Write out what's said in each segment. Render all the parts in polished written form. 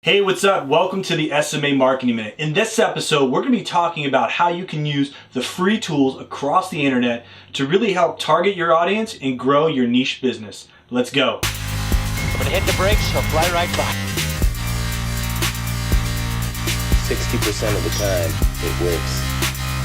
Hey, what's up? Welcome to the SMA Marketing Minute. In this episode, we're going to be talking about how you can use the free tools across the internet to really help target your audience and grow your niche business. Let's go. I'm gonna hit the brakes, I'll fly right by. 60% of the time, it works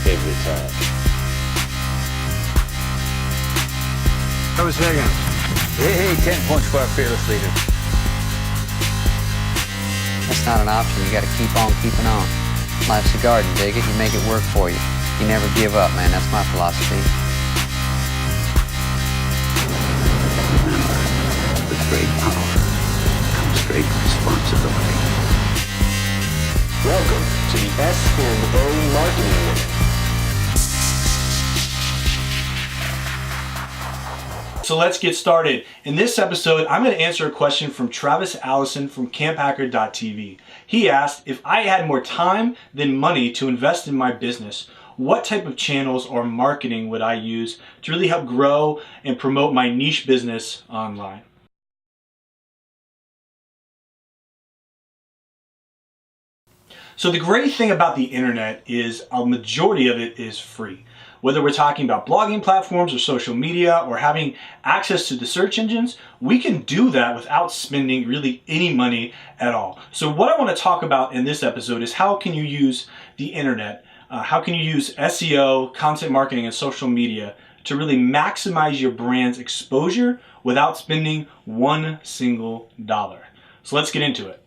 every time. I was hanging. Hey, 10 points for our fearless leader. That's not an option. You got to keep on keeping on. Life's a garden, dig it. You make it work for you. You never give up, man. That's my philosophy. With great power comes great responsibility. Welcome to the SMA Marketing Minute. So let's get started. In this episode, I'm going to answer a question from Travis Allison from camphacker.tv. He asked, if I had more time than money to invest in my business, what type of channels or marketing would I use to really help grow and promote my niche business online? So the great thing about the internet is a majority of it is free. Whether we're talking about blogging platforms or social media or having access to the search engines, we can do that without spending really any money at all. So what I want to talk about in this episode is how can you use the internet, how can you use SEO, content marketing, and social media to really maximize your brand's exposure without spending one single dollar. So let's get into it.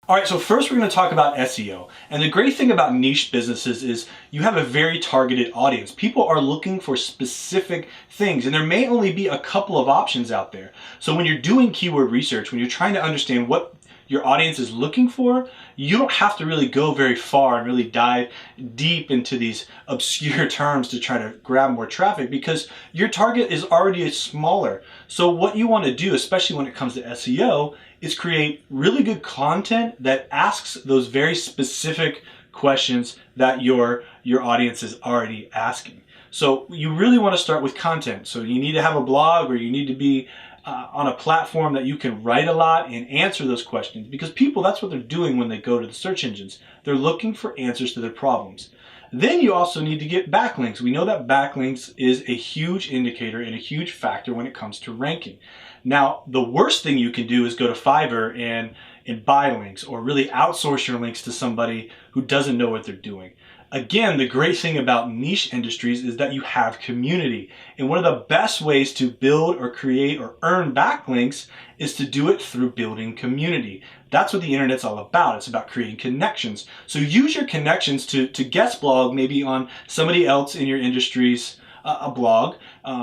All right, so first we're going to talk about SEO. And the great thing about niche businesses is you have a very targeted audience. People are looking for specific things, and there may only be a couple of options out there. So when you're doing keyword research, when you're trying to understand what your audience is looking for, you don't have to really go very far and really dive deep into these obscure terms to try to grab more traffic because your target is already smaller. So what you want to do, especially when it comes to SEO, is create really good content that asks those very specific questions that your audience is already asking. So you really want to start with content. So you need to have a blog, or you need to be on a platform that you can write a lot and answer those questions, because people, that's what they're doing when they go to the search engines. They're looking for answers to their problems. Then you also need to get backlinks. We know that backlinks is a huge indicator and a huge factor when it comes to ranking. Now, the worst thing you can do is go to Fiverr and buy links, or really outsource your links to somebody who doesn't know what they're doing. Again, the great thing about niche industries is that you have community. And one of the best ways to build or create or earn backlinks is to do it through building community. That's what the internet's all about. It's about creating connections. So use your connections to guest blog maybe on somebody else in your industry's a blog.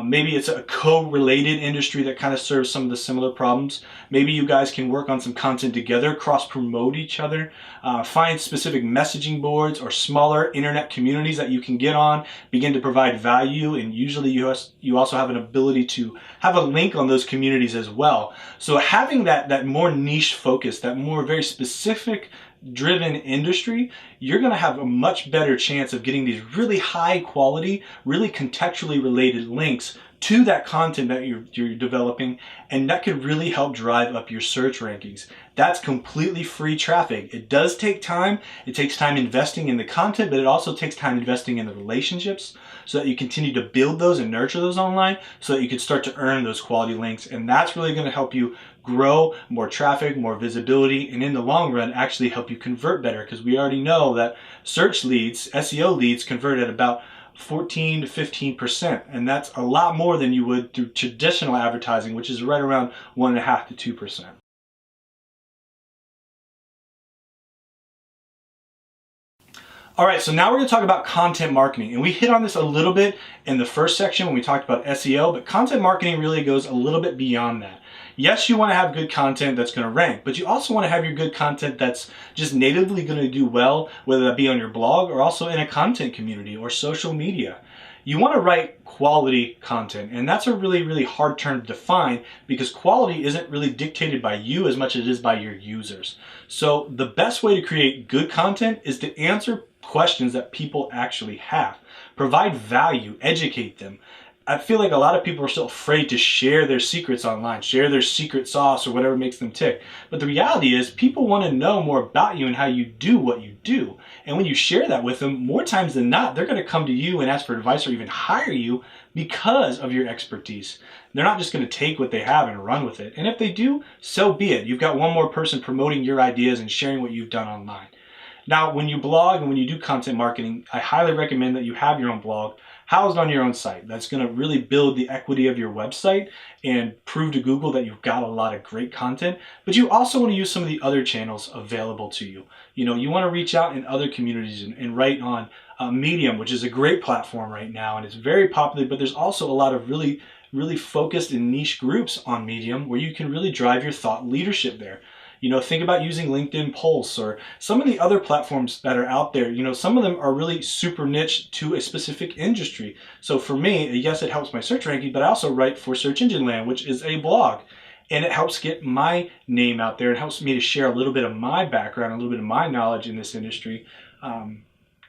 Maybe it's a co-related industry that kind of serves some of the similar problems. Maybe you guys can work on some content together, cross-promote each other, find specific messaging boards or smaller internet communities that you can get on, begin to provide value, and usually you also have an ability to have a link on those communities as well. So having that more niche focus, that more very specific driven industry, you're going to have a much better chance of getting these really high quality, really contextually related links to that content that you're developing, and that could really help drive up your search rankings. That's completely free traffic. It does take time. It takes time investing in the content, but it also takes time investing in the relationships so that you continue to build those and nurture those online so that you can start to earn those quality links. And that's really going to help you grow more traffic, more visibility, and in the long run actually help you convert better, because we already know that search leads, SEO leads, convert at about 14 to 15%, and that's a lot more than you would through traditional advertising, which is right around 1.5 to 2%. All right, so now we're going to talk about content marketing, and we hit on this a little bit in the first section when we talked about SEO, but content marketing really goes a little bit beyond that. Yes, you want to have good content that's going to rank, but you also want to have your good content that's just natively going to do well, whether that be on your blog or also in a content community or social media. You want to write quality content, and that's a really, really hard term to define because quality isn't really dictated by you as much as it is by your users. So the best way to create good content is to answer questions that people actually have. Provide value, educate them, I feel like a lot of people are still afraid to share their secrets online, share their secret sauce or whatever makes them tick. But the reality is people want to know more about you and how you do what you do. And when you share that with them, more times than not, they're going to come to you and ask for advice or even hire you because of your expertise. They're not just going to take what they have and run with it. And if they do, so be it. You've got one more person promoting your ideas and sharing what you've done online. Now, when you blog and when you do content marketing, I highly recommend that you have your own blog housed on your own site. That's going to really build the equity of your website and prove to Google that you've got a lot of great content. But you also want to use some of the other channels available to you. You know, you want to reach out in other communities and write on Medium, which is a great platform right now, and it's very popular, but there's also a lot of really focused and niche groups on Medium where you can really drive your thought leadership there. You know, think about using LinkedIn Pulse or some of the other platforms that are out there. You know, some of them are really super niche to a specific industry. So for me, yes, it helps my search ranking, but I also write for Search Engine Land, which is a blog. And it helps get my name out there. It helps me to share a little bit of my background, a little bit of my knowledge in this industry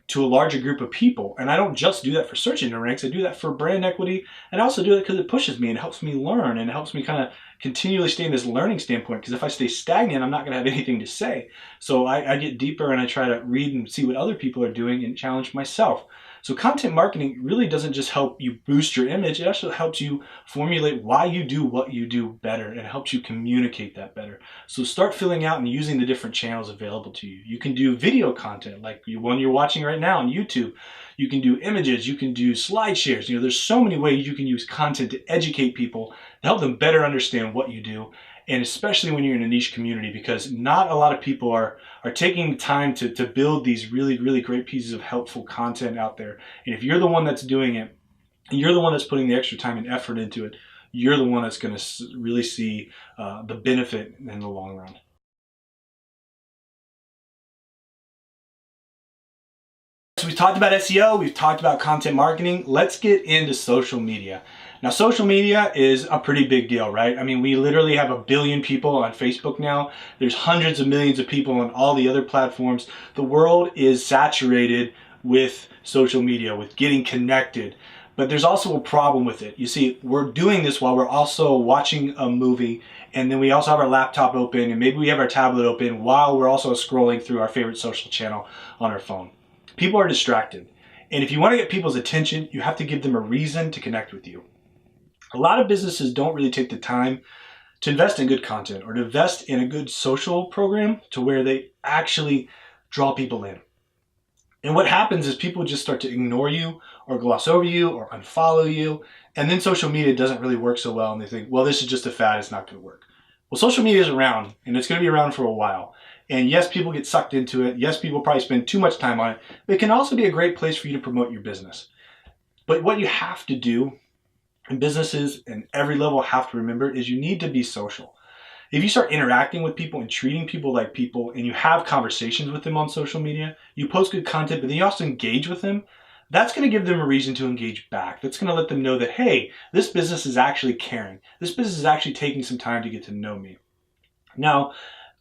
to a larger group of people. And I don't just do that for search engine ranks, I do that for brand equity, and I also do it because it pushes me and helps me learn and it helps me kind of continually stay in this learning standpoint, because if I stay stagnant, I'm not going to have anything to say. So I get deeper and I try to read and see what other people are doing and challenge myself. So content marketing really doesn't just help you boost your image, it also helps you formulate why you do what you do better, and it helps you communicate that better. So start filling out and using the different channels available to you. You can do video content like the one you're watching right now on YouTube. You can do images, you can do slide shares. You know, there's so many ways you can use content to educate people, to help them better understand what you do. And especially when you're in a niche community, because not a lot of people are taking the time to build these really great pieces of helpful content out there. And if you're the one that's doing it, and you're the one that's putting the extra time and effort into it, you're the one that's going to really see the benefit in the long run. So we've talked about SEO, we've talked about content marketing. Let's get into social media. Now, social media is a pretty big deal, right? I mean, we literally have 1 billion people on Facebook now. There's hundreds of millions of people on all the other platforms. The world is saturated with social media, with getting connected. But there's also a problem with it. You see, we're doing this while we're also watching a movie, and then we also have our laptop open, and maybe we have our tablet open while we're also scrolling through our favorite social channel on our phone. People are distracted. And if you want to get people's attention, you have to give them a reason to connect with you. A lot of businesses don't really take the time to invest in good content or to invest in a good social program to where they actually draw people in. And what happens is people just start to ignore you or gloss over you or unfollow you. And then social media doesn't really work so well and they think, well, this is just a fad, it's not going to work. Well, social media is around and it's going to be around for a while. And yes, people get sucked into it. Yes, people probably spend too much time on it. But it can also be a great place for you to promote your business. But what you have to do, and businesses and every level have to remember, is you need to be social. If you start interacting with people and treating people like people, and you have conversations with them on social media, you post good content, but then you also engage with them, that's going to give them a reason to engage back. That's going to let them know that, hey, this business is actually caring. This business is actually taking some time to get to know me. Now,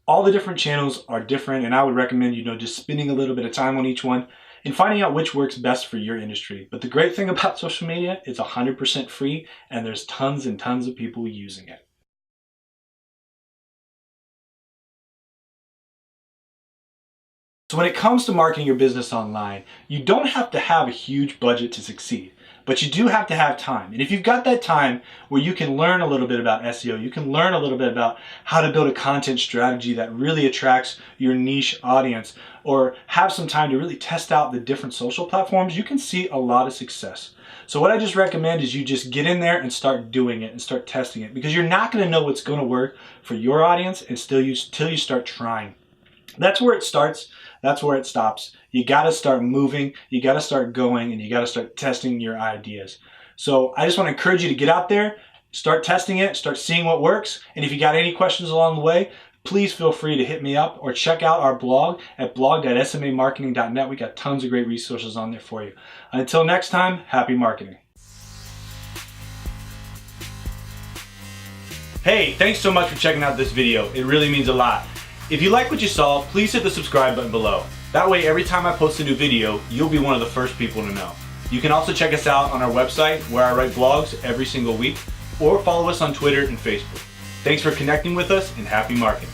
all the different channels are different, and I would recommend, just spending a little bit of time on each one and finding out which works best for your industry. But the great thing about social media, it's 100% free, and there's tons and tons of people using it. So when it comes to marketing your business online, you don't have to have a huge budget to succeed, but you do have to have time. And if you've got that time where you can learn a little bit about SEO, you can learn a little bit about how to build a content strategy that really attracts your niche audience, or have some time to really test out the different social platforms, you can see a lot of success. So what I just recommend is you just get in there and start doing it and start testing it, because you're not going to know what's going to work for your audience until you start trying. That's where it starts. That's where it stops. You got to start moving, you got to start going, and you got to start testing your ideas. So I just want to encourage you to get out there, start testing it, start seeing what works. And if you got any questions along the way, please feel free to hit me up or check out our blog at blog.smamarketing.net. We got tons of great resources on there for you. Until next time, happy marketing. Hey, thanks so much for checking out this video. It really means a lot. If you like what you saw, please hit the subscribe button below. That way, every time I post a new video, you'll be one of the first people to know. You can also check us out on our website where I write blogs every single week, or follow us on Twitter and Facebook. Thanks for connecting with us, and happy marketing.